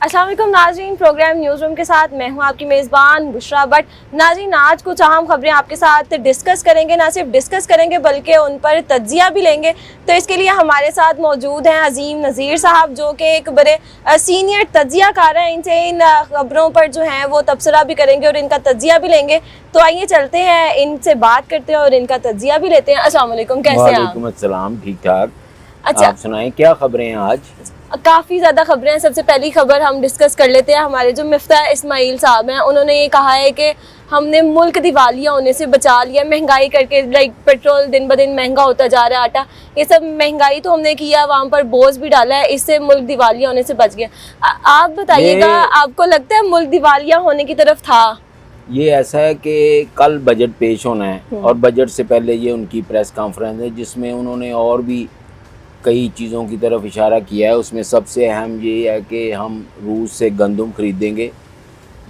अस्सलाम वालेकुम नाज़रीन, प्रोग्राम न्यूज़ रूम के साथ मैं हूं आपकी मेज़बान बुशरा बट। नाज़रीन, आज कुछ अहम खबरें आपके साथ डिस्कस करेंगे, ना सिर्फ डिस्कस करेंगे बल्कि उन पर तज्जिया भी लेंगे। तो इसके लिए हमारे साथ मौजूद हैं अजीम नज़ीर साहब, जो कि एक बड़े सीनियर तज्जियाकार हैं। इनसे इन खबरों पर जो हैं वो तबसरा भी करेंगे और इनका तज्जिया भी लेंगे। तो आइए चलते हैं, इनसे बात करते हैं और इनका तज्जिया भी लेते हैं। अस्सलाम वालेकुम, कैसे हैं आप? वालेकुम अस्सलाम, ठीक ठाक। अच्छा, आप सुनाएं, क्या खबरें हैं आज? काफ़ी ज़्यादा खबरें हैं। सबसे पहली खबर हम डिस्कस कर लेते हैं। हमारे जो मिफ्ता इस्माइल साहब हैं, उन्होंने ये कहा है कि हमने मुल्क दिवालिया होने से बचा लिया। महंगाई करके, लाइक पेट्रोल दिन ब दिन महंगा होता जा रहा है, आटा, ये सब महंगाई तो हमने किया, वहाँ पर बोझ भी डाला है, इससे मुल्क दिवालिया होने से बच गया। आप बताइएगा, आपको लगता है मुल्क दिवालिया होने की तरफ था? ये ऐसा है कि कल बजट पेश होना है और बजट से पहले ये उनकी प्रेस कॉन्फ्रेंस है, जिसमें उन्होंने और भी कई चीज़ों की तरफ इशारा किया है। उसमें सबसे अहम ये है कि हम रूस से गंदम खरीदेंगे।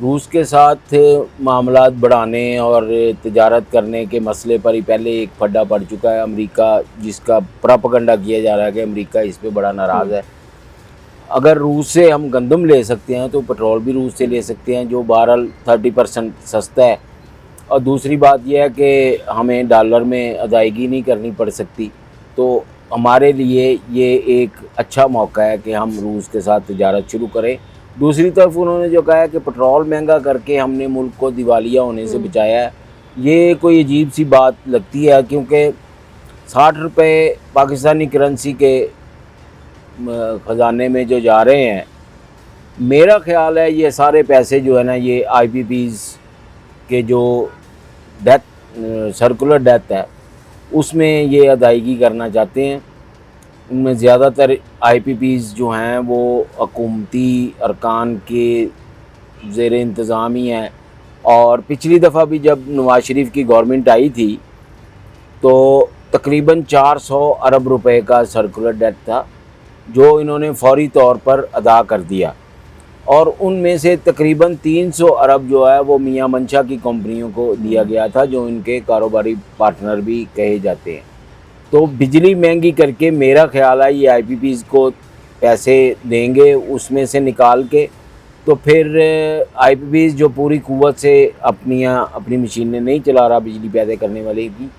रूस के साथ मामलात बढ़ाने और तिजारत करने के मसले पर ही पहले एक फड्डा पड़ चुका है। अमेरिका, जिसका प्रोपेगेंडा किया जा रहा है कि अमेरिका इस पे बड़ा नाराज़ है। अगर रूस से हम गंदम ले सकते हैं तो पेट्रोल भी रूस से ले सकते हैं, जो बहरहाल 30% सस्ता है। और दूसरी बात यह है कि हमें डॉलर में अदायगी नहीं करनी पड़ सकती। तो हमारे लिए ये एक अच्छा मौका है कि हम रूस के साथ तिजारत शुरू करें। दूसरी तरफ उन्होंने जो कहा है कि पेट्रोल महंगा करके हमने मुल्क को दिवालिया होने से बचाया है, ये कोई अजीब सी बात लगती है, क्योंकि 60 रुपये पाकिस्तानी करेंसी के ख़जाने में जो जा रहे हैं, मेरा ख़्याल है ये सारे पैसे जो है ना, ये IPPs के जो डेथ सर्कुलर डेथ है उसमें ये अदायगी करना चाहते हैं। उनमें ज़्यादातर IPPs जो हैं वो हुकूमती अरकान के ज़ेर इंतज़ाम ही हैं। और पिछली दफ़ा भी जब नवाज शरीफ की गवर्नमेंट आई थी तो तकरीबन 400 अरब रुपए का सर्कुलर डेट था, जो इन्होंने फौरी तौर पर अदा कर दिया। और उनमें से तकरीबन 300 अरब जो है वो मियां मंशा की कंपनियों को दिया गया था, जो इनके कारोबारी पार्टनर भी कहे जाते हैं। तो बिजली महंगी करके मेरा ख्याल है ये IPPs को पैसे देंगे उसमें से निकाल के, तो फिर IPPs जो पूरी कुव्वत से अपनी मशीनें नहीं चला रहा बिजली पैदा करने वाले की,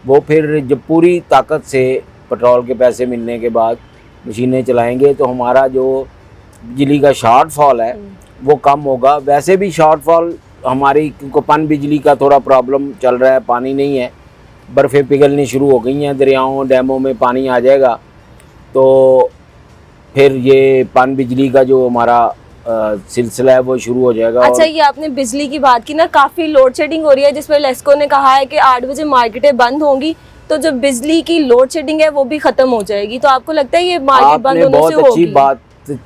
वो फिर जब पूरी ताकत से पेट्रोल के पैसे मिलने के बाद मशीनें चलाएंगे तो हमारा जो बिजली का शॉर्टफॉल है वो कम होगा। वैसे भी शॉर्टफॉल हमारी, क्योंकि पन बिजली का थोड़ा प्रॉब्लम चल रहा है, पानी नहीं है, बर्फ़ें पिघलनी शुरू हो गई हैं, दरियाओं डैमों में पानी आ जाएगा तो फिर ये पन बिजली का जो हमारा सिलसिला है वो शुरू हो जाएगा। अच्छा, ये आपने बिजली की बात की ना, काफ़ी लोड शेडिंग हो रही है, जिसमें लेस्को ने कहा है कि 8 बजे मार्केटें बंद होंगी, तो जो बिजली की लोड शेडिंग है वो भी ख़त्म हो जाएगी। तो आपको लगता है ये मार्केट बंद होने से होगी? बहुत अच्छी बात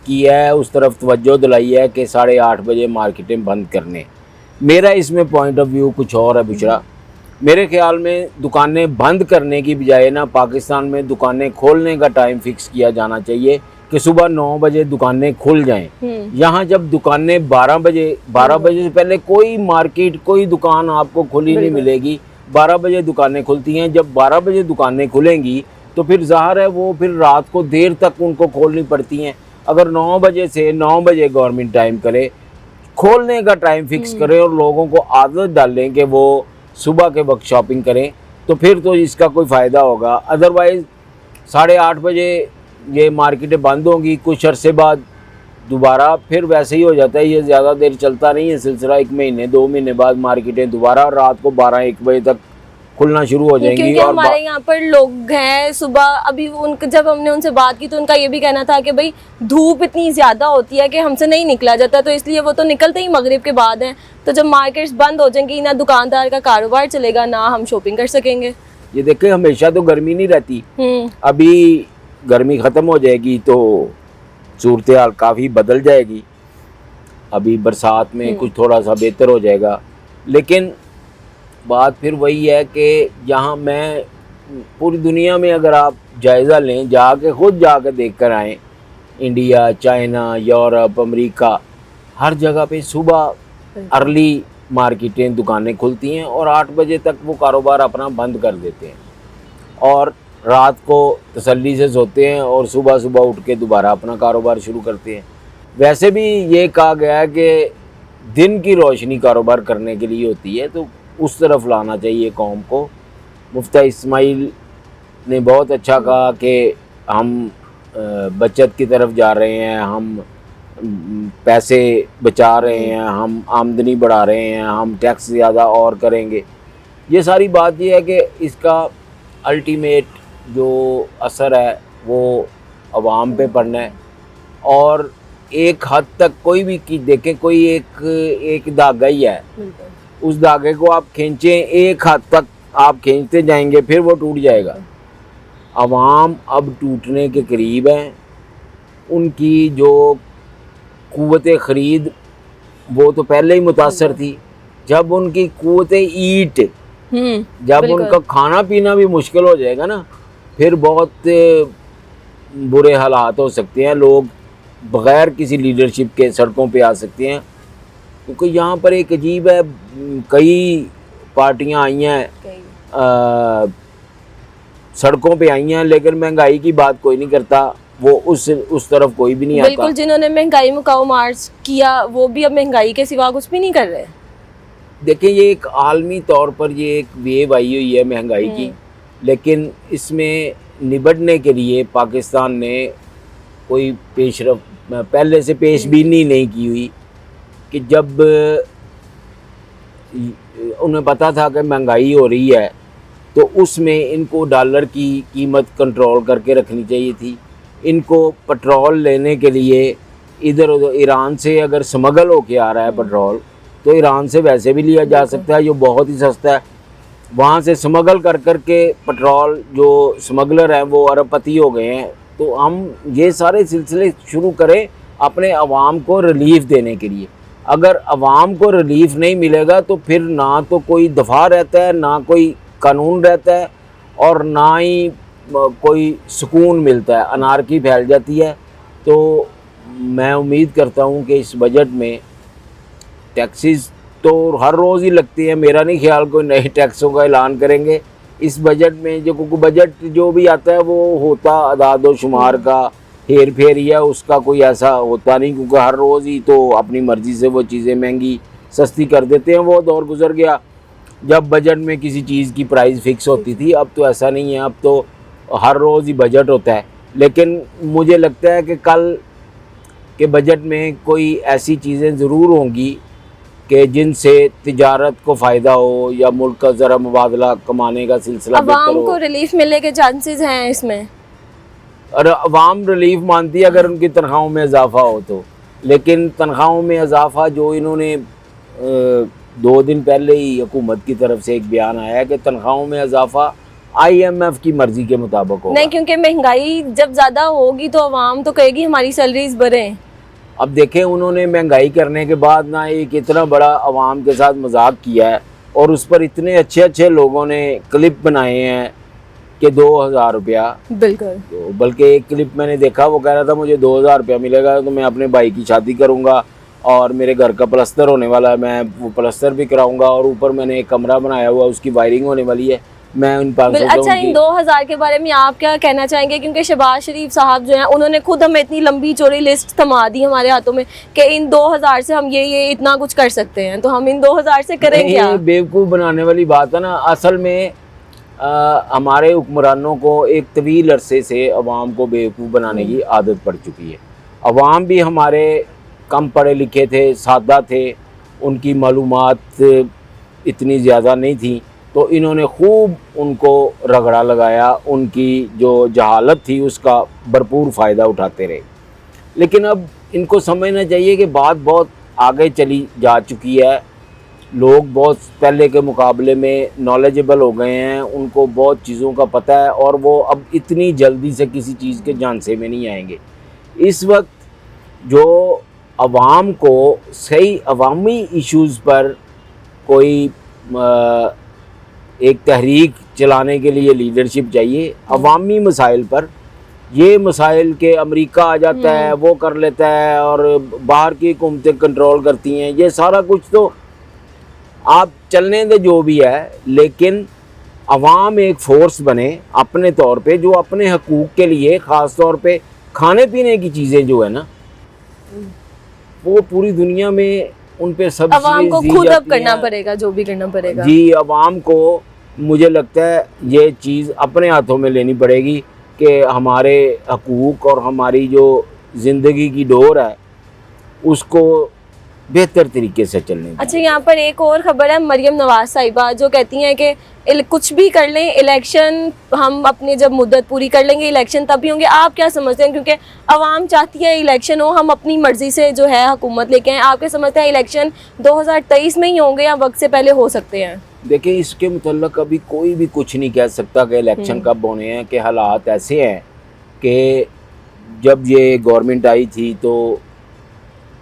की है, उस तरफ तवज्जो दिलाई है कि 8:30 बजे मार्केटें बंद करने। मेरा इसमें पॉइंट ऑफ व्यू कुछ और है बुशरा। मेरे ख्याल में दुकानें बंद करने की बजाय ना, पाकिस्तान में दुकानें खोलने का टाइम फिक्स किया जाना चाहिए कि सुबह 9 बजे दुकानें खुल जाएं। यहाँ जब दुकानें 12 बजे से पहले कोई मार्केट, कोई दुकान आपको खुली नहीं मिलेगी। 12 बजे दुकानें खुलती हैं। जब 12 बजे दुकानें खुलेंगी तो फिर ज़ाहिर है वो फिर रात को देर तक उनको खोलनी पड़ती हैं। अगर 9 बजे से 9 बजे गवर्नमेंट टाइम करे, खोलने का टाइम फिक्स करे और लोगों को आदत डालें कि वो सुबह के वक्त शॉपिंग करें, तो फिर तो इसका कोई फ़ायदा होगा। अदरवाइज़ 8:30 बजे ये मार्केटें बंद होंगी, कुछ अरसे बाद दोबारा फिर वैसे ही हो जाता है। ये ज़्यादा देर चलता नहीं है सिलसिला, 1 महीने 2 महीने बाद मार्केटें दोबारा रात को 12-1 बजे तक खुलना शुरू हो जाएंगी। क्योंकि हमारे यहाँ पर लोग हैं सुबह, अभी जब हमने उनसे बात की तो उनका ये भी कहना था कि भाई धूप इतनी ज़्यादा होती है कि हमसे नहीं निकला जाता, तो इसलिए वो तो निकलते ही मगरिब के बाद हैं। तो जब मार्केट्स बंद हो जाएंगी, ना दुकानदार का कारोबार चलेगा, ना हम शॉपिंग कर सकेंगे। ये देखें, हमेशा तो गर्मी नहीं रहती। अभी गर्मी ख़त्म हो जाएगी तो सूरत हाल काफ़ी बदल जाएगी। अभी बरसात में कुछ थोड़ा सा बेहतर हो जाएगा, लेकिन बात फिर वही है कि यहाँ मैं पूरी दुनिया में अगर आप जायज़ा लें, खुद जाके देख कर आएँ, इंडिया, चाइना, यूरोप, अमेरिका, हर जगह पे सुबह अर्ली मार्केटें, दुकानें खुलती हैं और 8 बजे तक वो कारोबार अपना बंद कर देते हैं और रात को तसल्ली से सोते हैं और सुबह सुबह उठ के दोबारा अपना कारोबार शुरू करते हैं। वैसे भी ये कहा गया है कि दिन की रोशनी कारोबार करने के लिए होती है, तो उस तरफ लाना चाहिए कौम को। मुफ्ती इस्माइल ने बहुत अच्छा कहा कि हम बचत की तरफ जा रहे हैं, हम पैसे बचा रहे हैं, हम आमदनी बढ़ा रहे हैं, हम टैक्स ज़्यादा और करेंगे। ये सारी बात ये है कि इसका अल्टीमेट जो असर है वो अवाम पे पड़ना है। और एक हद तक कोई भी चीज़ देखें, कोई एक धागा ही है, उस धागे को आप खींचें, एक हद तक आप खींचते जाएंगे, फिर वो टूट जाएगा। अवाम अब टूटने के करीब है। उनकी जो क़ुव्वत ख़रीद वो तो पहले ही मुतासर थी। जब उनकी क़ुव्वत ईट, जब उनका खाना पीना भी मुश्किल हो जाएगा ना, फिर बहुत बुरे हालात हो सकते हैं। लोग बग़ैर किसी लीडरशिप के सड़कों पे आ सकते हैं। क्योंकि यहाँ पर एक अजीब है, कई पार्टियाँ आई हैं, सड़कों पे आई हैं, लेकिन महंगाई की बात कोई नहीं करता। वो उस तरफ कोई भी नहीं आता। बिल्कुल, जिन्होंने महंगाई मुकाऊ मार्च किया वो भी अब महंगाई के सिवा कुछ भी नहीं कर रहे। देखिए, ये एक आलमी तौर पर ये एक वेव आई हुई है महंगाई की, लेकिन इसमें निबटने के लिए पाकिस्तान ने कोई पेशरफ पहले से पेशबीनी नहीं की हुई। कि जब उन्हें पता था कि महंगाई हो रही है, तो उसमें इनको डॉलर की कीमत कंट्रोल करके रखनी चाहिए थी। इनको पेट्रोल लेने के लिए इधर उधर ईरान से अगर स्मगल होके आ रहा है पेट्रोल, तो ईरान से वैसे भी लिया जा सकता है, जो बहुत ही सस्ता है। वहाँ से स्मगल कर के पेट्रोल, जो स्मगलर हैं वो अरबपति हो गए हैं। तो हम ये सारे सिलसिले शुरू करें अपने अवाम को रिलीफ देने के लिए। अगर अवाम को रिलीफ नहीं मिलेगा तो फिर ना तो कोई दफ़ा रहता है, ना कोई कानून रहता है, और ना ही कोई सुकून मिलता है, अनारकी फैल जाती है। तो मैं उम्मीद करता हूँ कि इस बजट में टैक्सेस तो हर रोज़ ही लगती है, मेरा नहीं ख्याल कोई नए टैक्सों का ऐलान करेंगे इस बजट में। जो क्योंकि बजट जो भी आता है वो होता अदाद व शुमार का हेर फेर ही है, उसका कोई ऐसा होता नहीं। क्योंकि हर रोज़ ही तो अपनी मर्ज़ी से वो चीज़ें महंगी सस्ती कर देते हैं। वो दौर गुजर गया जब बजट में किसी चीज़ की प्राइस फ़िक्स होती थी। अब तो ऐसा नहीं है, अब तो हर रोज़ ही बजट होता है। लेकिन मुझे लगता है कि कल के बजट में कोई ऐसी चीज़ें ज़रूर होंगी कि जिनसे तिजारत को फ़ायदा हो, या मुल्क का ज़रा मुबादला कमाने का सिलसिला अवाम को रिलीफ मिलने के चांसेस हैं इसमें। और अवाम रिलीफ मानती है अगर उनकी तनख्वाहों में इजाफा हो तो। लेकिन तनख्वाहों में इजाफा जो इन्होंने 2 दिन पहले ही हुकूमत की तरफ से एक बयान आया है कि तनख्वाहों में इजाफा IMF की मर्ज़ी के मुताबिक होगा। नहीं, क्योंकि महंगाई जब ज़्यादा होगी तो अवाम तो कहेगी हमारी सैलरीज बढ़ें। अब देखें, उन्होंने महंगाई करने के बाद ना एक इतना बड़ा अवाम के साथ मजाक किया है, और उस पर इतने अच्छे अच्छे लोगों ने क्लिप बनाए हैं कि 2000 रुपया। बिल्कुल। तो बल्कि एक क्लिप मैंने देखा, वो कह रहा था मुझे 2000 रुपया मिलेगा तो मैं अपने भाई की शादी करूँगा, और मेरे घर का प्लस्तर होने वाला है, मैं वो प्लस्तर भी कराऊँगा, और ऊपर मैंने एक कमरा बनाया हुआ, उसकी वायरिंग होने वाली है। मैं उन 500। अच्छा, इन 2000 के बारे में आप क्या कहना चाहेंगे? क्योंकि शहबाज शरीफ साहब जो हैं उन्होंने खुद हमें इतनी लंबी चौड़ी लिस्ट थमा दी हमारे हाथों में कि इन 2000 से हम ये इतना कुछ कर सकते हैं, तो हम इन 2000 से करें क्या? बेवकूफ़ बनाने वाली बात है ना। असल में हमारे हुक्मरानों को एक तवील अरसे से अवाम को बेवकूफ़ बनाने की आदत पड़ चुकी है। अवाम भी हमारे कम पढ़े लिखे थे, सादा थे, उनकी मालूमात इतनी ज़्यादा नहीं थी, तो इन्होंने खूब उनको रगड़ा लगाया, उनकी जो जहालत थी उसका भरपूर फ़ायदा उठाते रहे। लेकिन अब इनको समझना चाहिए कि बात बहुत आगे चली जा चुकी है। लोग बहुत पहले के मुकाबले में नॉलेजेबल हो गए हैं, उनको बहुत चीज़ों का पता है, और वो अब इतनी जल्दी से किसी चीज़ के झांसे में नहीं आएंगे। इस वक्त जो अवाम को सही अवामी इश्यूज़ पर कोई एक तहरीक चलाने के लिए लीडरशिप चाहिए। अवामी मसाइल पर, ये मसाइल के अमेरिका आ जाता है, वो कर लेता है, और बाहर की हुकूमतें कंट्रोल करती हैं, ये सारा कुछ तो आप चलने दे जो भी है। लेकिन अवाम एक फ़ोर्स बने अपने तौर पे, जो अपने हकूक़ के लिए, ख़ास तौर पे खाने पीने की चीज़ें जो है ना, वो पूरी दुनिया में उन पे सब अवाम को खुद अब करना पड़ेगा, जो भी करना पड़ेगा। जी, अवाम को मुझे लगता है ये चीज़ अपने हाथों में लेनी पड़ेगी कि हमारे हकूक़ और हमारी जो ज़िंदगी की डोर है उसको बेहतर तरीके से चलने दें। अच्छा, यहाँ पर एक और खबर है, मरियम नवाज साहिबा जो कहती हैं कि कुछ भी कर लें, इलेक्शन हम अपनी जब मुद्दत पूरी कर लेंगे इलेक्शन तभी होंगे। आप क्या समझते हैं, क्योंकि आवाम चाहती है इलेक्शन हो, हम अपनी मर्जी से जो है हुकूमत लेके आए, आप क्या समझते हैं इलेक्शन 2023 में ही होंगे या वक्त से पहले हो सकते हैं? देखिए, इसके मुतल्लिक़ अभी कोई भी कुछ नहीं कह सकता कि इलेक्शन कब होने हैं, कि हालात ऐसे हैं कि जब ये गवर्नमेंट आई थी तो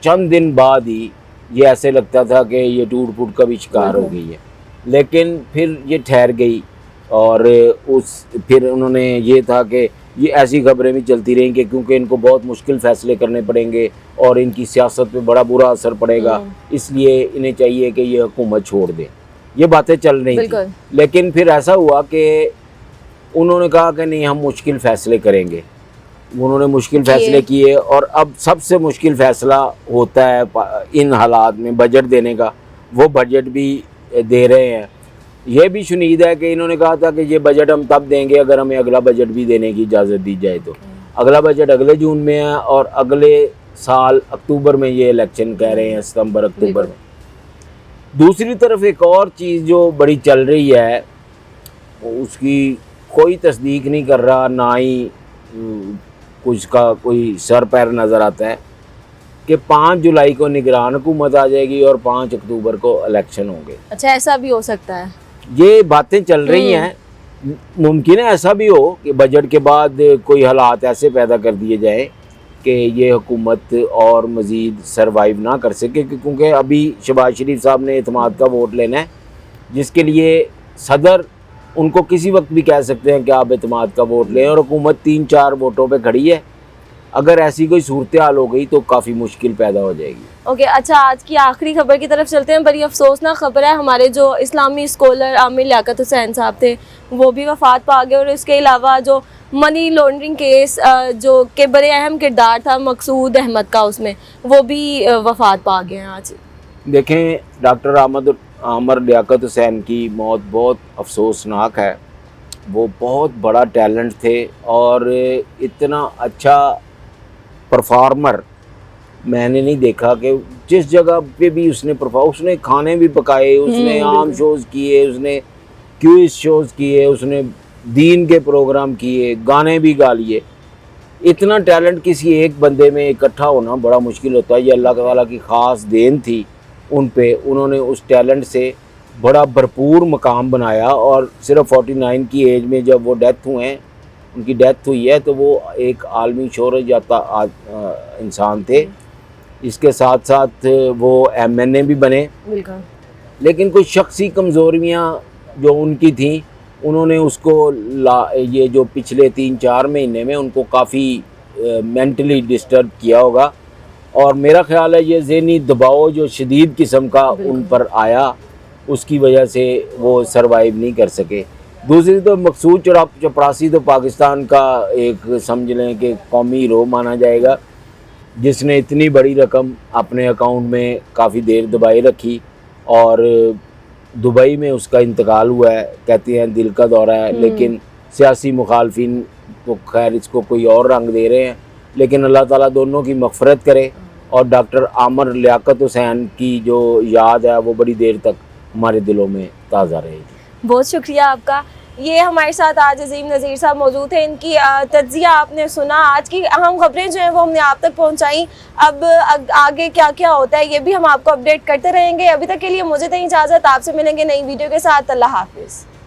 चंद दिन बाद ही ये ऐसे लगता था कि ये टूट फूट का भी शिकार हो गई है, लेकिन फिर ये ठहर गई। और फिर उन्होंने ये था कि ये ऐसी खबरें भी चलती रहीं कि क्योंकि इनको बहुत मुश्किल फ़ैसले करने पड़ेंगे और इनकी सियासत पे बड़ा बुरा असर पड़ेगा, इसलिए इन्हें चाहिए कि ये हुकूमत छोड़ दें। ये बातें चल रही थी, लेकिन फिर ऐसा हुआ कि उन्होंने कहा कि नहीं, हम मुश्किल फ़ैसले करेंगे। उन्होंने मुश्किल फ़ैसले किए और अब सबसे मुश्किल फ़ैसला होता है इन हालात में बजट देने का। वो बजट भी दे रहे हैं। ये भी शुनीद है कि इन्होंने कहा था कि ये बजट हम तब देंगे अगर हमें अगला बजट भी देने की इजाज़त दी जाए। तो अगला बजट अगले जून में है और अगले साल अक्टूबर में ये इलेक्शन कह रहे हैं, सितंबर अक्टूबर में। दूसरी तरफ एक और चीज़ जो बड़ी चल रही है, उसकी कोई तस्दीक नहीं कर रहा, ना ही कुछ का कोई सर पैर नज़र आता है कि 5 जुलाई को निगरान हुकूमत आ जाएगी और 5 अक्टूबर को इलेक्शन होंगे। अच्छा, ऐसा भी हो सकता है? ये बातें चल रही हैं। मुमकिन है ऐसा भी हो कि बजट के बाद कोई हालात ऐसे पैदा कर दिए जाएं कि ये हुकूमत और मज़ीद सरवाइव ना कर सके, क्योंकि अभी शहबाज शरीफ साहब ने एतमाद का वोट लेना है, जिसके लिए सदर उनको किसी वक्त भी कह सकते हैं कि आप एतमाद का वोट लें, और हुकूमत 3-4 वोटों पे खड़ी है। अगर ऐसी कोई सूरत हाल हो गई तो काफ़ी मुश्किल पैदा हो जाएगी। ओके, अच्छा, आज की आखिरी खबर की तरफ चलते हैं। बड़ी अफसोसनाक खबर है, हमारे जो इस्लामी स्कॉलर आमिर लियाकत हुसैन साहब थे वो भी वफ़ात पा गए, और इसके अलावा जो मनी लॉन्ड्रिंग केस जो के बड़े अहम किरदार था मकसूद अहमद का, उसमें वो भी वफ़ात पा गए हैं आज। देखें, डॉक्टर आमिर लियाकत हुसैन की मौत बहुत अफसोसनाक है। वो बहुत बड़ा टैलेंट थे और इतना अच्छा परफॉर्मर मैंने नहीं देखा कि जिस जगह पे भी उसने खाने भी पकाए, उसने आम शोज़ किए, उसने क्विज़ शोज़ किए, उसने दीन के प्रोग्राम किए, गाने भी गा लिए। इतना टैलेंट किसी एक बंदे में इकट्ठा होना बड़ा मुश्किल होता है। ये अल्लाह ताला की ख़ास देन थी उन पे। उन्होंने उस टैलेंट से बड़ा भरपूर मकाम बनाया और सिर्फ 49 की एज में जब वो उनकी डेथ हुई है तो वो एक आलमी शोहरत याफ्ता इंसान थे। इसके साथ साथ वो MNA भी बने, लेकिन कुछ शख्सी कमज़ोरियाँ जो उनकी थी उन्होंने उसको ये जो पिछले 3-4 महीने में उनको काफ़ी मेंटली डिस्टर्ब किया होगा, और मेरा ख्याल है ये ज़हनी दबाव जो शदीद किस्म का उन पर आया उसकी वजह से वो सरवाइव नहीं कर सके। दूसरी तो मकसूद चपरासी तो पाकिस्तान का एक समझ लें कि कौमी हीरो माना जाएगा, जिसने इतनी बड़ी रकम अपने अकाउंट में काफ़ी देर दबाए रखी और दुबई में उसका इंतकाल हुआ है। कहते हैं दिल का दौरा है, लेकिन सियासी मुखालफिन तो खैर इसको कोई और रंग दे रहे हैं। लेकिन अल्लाह ताला दोनों की मग़फ़िरत करे और डॉक्टर आमिर लियाकत हुसैन की जो याद है वो बड़ी देर तक हमारे दिलों में ताज़ा रहेगी। बहुत शुक्रिया आपका। ये हमारे साथ आज अजीम नज़ीर साहब मौजूद हैं। इनकी तज्ज़िया आपने सुना, आज की अहम खबरें जो हैं वो हमने आप तक पहुंचाई। अब आगे क्या क्या होता है ये भी हम आपको अपडेट करते रहेंगे। अभी तक के लिए मुझे तो इजाज़त, आपसे मिलेंगे नई वीडियो के साथ। अल्लाह हाफिज़।